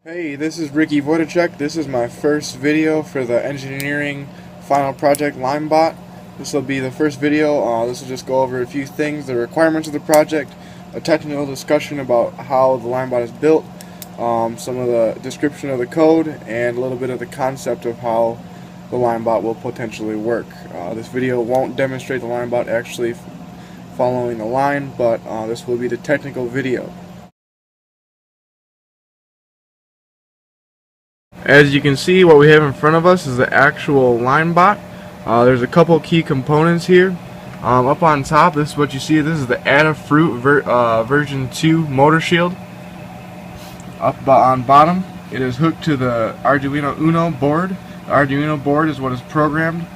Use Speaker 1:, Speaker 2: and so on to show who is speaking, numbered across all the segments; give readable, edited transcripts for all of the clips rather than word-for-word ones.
Speaker 1: Hey, this is Ricky Wojtachek. This is my first video for the engineering final project linebot. This will be the first video. This will just go over a few things, the requirements of the project, a technical discussion about how the linebot is built, some of the description of the code, and a little bit of the concept of how the linebot will potentially work. This video won't demonstrate the linebot actually following the line, but this will be the technical video. As you can see, what we have in front of us is the actual linebot. There's a couple key components here. Up on top, this is what you see. This is the Adafruit version 2 motor shield. Up on bottom, it is hooked to the Arduino Uno board. The Arduino board is what is programmed.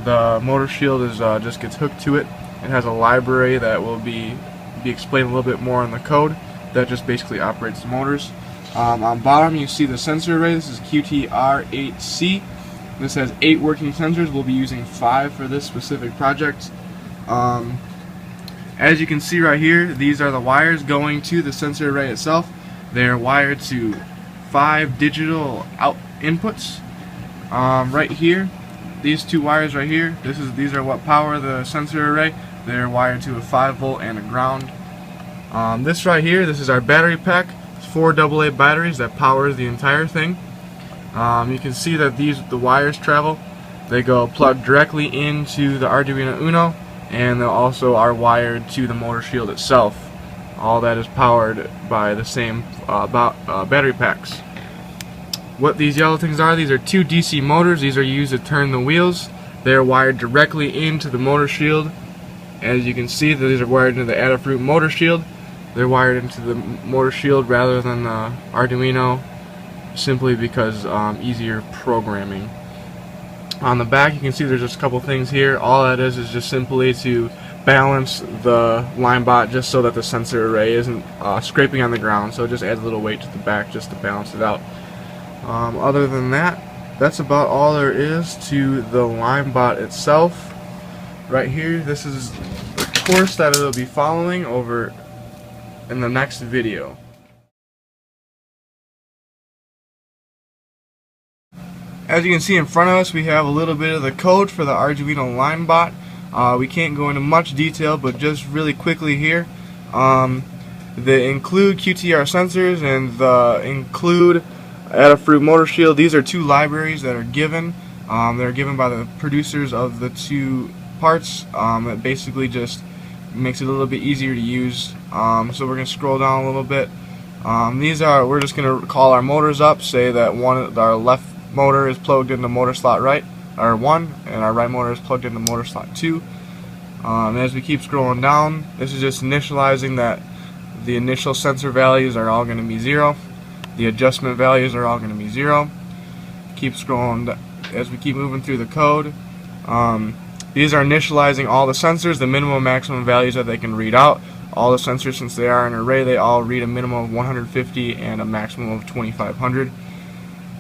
Speaker 1: The motor shield is just gets hooked to it. It has a library that will be explained a little bit more in the code that just basically operates the motors. On bottom you see the sensor array. This is QTR8C. This has 8 working sensors. We'll be using 5 for this specific project. As you can see right here, these are the wires going to the sensor array itself. They are wired to 5 digital out inputs. Right here, these 2 wires right here, these are what power the sensor array. They're wired to a 5-volt and a ground. This right here, this is our battery pack. 4 AA batteries that powers the entire thing. You can see that the wires travel. They go plugged directly into the Arduino Uno, and they also are wired to the motor shield itself. All that is powered by the same battery packs. What these yellow things are, these are 2 DC motors. These are used to turn the wheels. They are wired directly into the motor shield. As you can see, these are wired into the Adafruit motor shield. They're wired into the motor shield rather than the Arduino, simply because easier programming. On the back you can see there's just a couple things here. All that is just simply to balance the linebot just so that the sensor array isn't scraping on the ground, so it just adds a little weight to the back just to balance it out. Other than that, that's about all there is to the linebot itself. Right here, this is the course that it'll be following over in the next video. As you can see in front of us, we have a little bit of the code for the Arduino linebot. We can't go into much detail, but just really quickly here, the include QTR sensors and the include Adafruit motor shield. These are 2 libraries that are given. They're given by the producers of the 2 parts. It basically just makes it a little bit easier to use. So we're going to scroll down a little bit. We're just going to call our motors up, say that our left motor is plugged into motor slot 1, and our right motor is plugged into motor slot 2. As we keep scrolling down, this is just initializing that the initial sensor values are all going to be 0. The adjustment values are all going to be 0. Keep scrolling as we keep moving through the code. These are initializing all the sensors, the minimum and maximum values that they can read out. All the sensors, since they are an array, they all read a minimum of 150 and a maximum of 2500.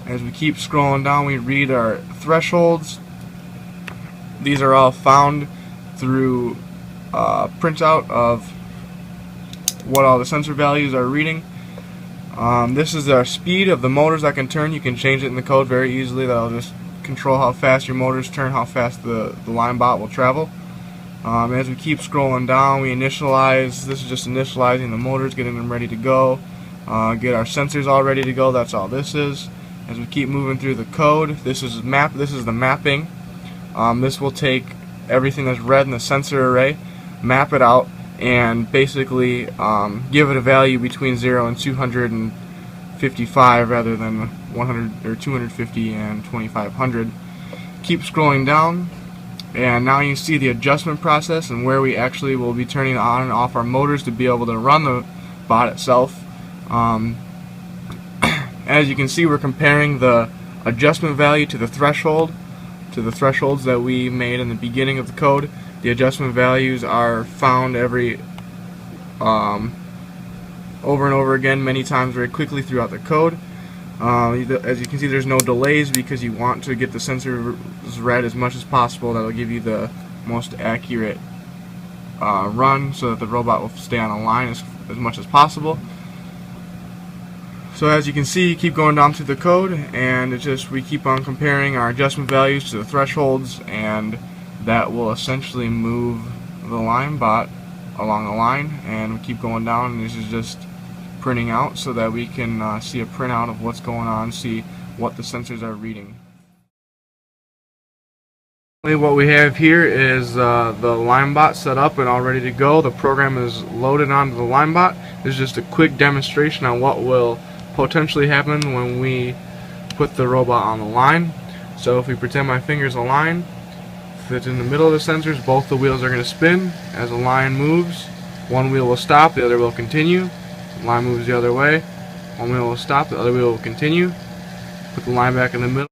Speaker 1: As we keep scrolling down, we read our thresholds. These are all found through printout of what all the sensor values are reading. This is our speed of the motors that can turn. You can change it in the code very easily. That'll just control how fast your motors turn, how fast the linebot will travel. As we keep scrolling down, we initialize. This is just initializing the motors, getting them ready to go. Get our sensors all ready to go. That's all this is. As we keep moving through the code, this is the mapping. This will take everything that's read in the sensor array, map it out, and basically give it a value between 0 and 255 rather than 100 or 250 and 2500. Keep scrolling down, and now you see the adjustment process and where we actually will be turning on and off our motors to be able to run the bot itself. As you can see, we're comparing the adjustment value to the thresholds that we made in the beginning of the code. The adjustment values are found over and over again, many times very quickly throughout the code. As you can see, there's no delays because you want to get the sensors read as much as possible. That'll give you the most accurate run so that the robot will stay on a line as much as possible. So as you can see, keep going down through the code, and we keep on comparing our adjustment values to the thresholds, and that will essentially move the linebot along the line. And we keep going down, and this is just printing out so that we can see a printout of what's going on, see what the sensors are reading. What we have here is the linebot set up and all ready to go. The program is loaded onto the linebot. This is just a quick demonstration on what will potentially happen when we put the robot on the line. So if we pretend my finger's a line, if it's in the middle of the sensors, both the wheels are going to spin. As the line moves, one wheel will stop, the other will continue. The line moves the other way, one wheel will stop, the other wheel will continue. Put the line back in the middle.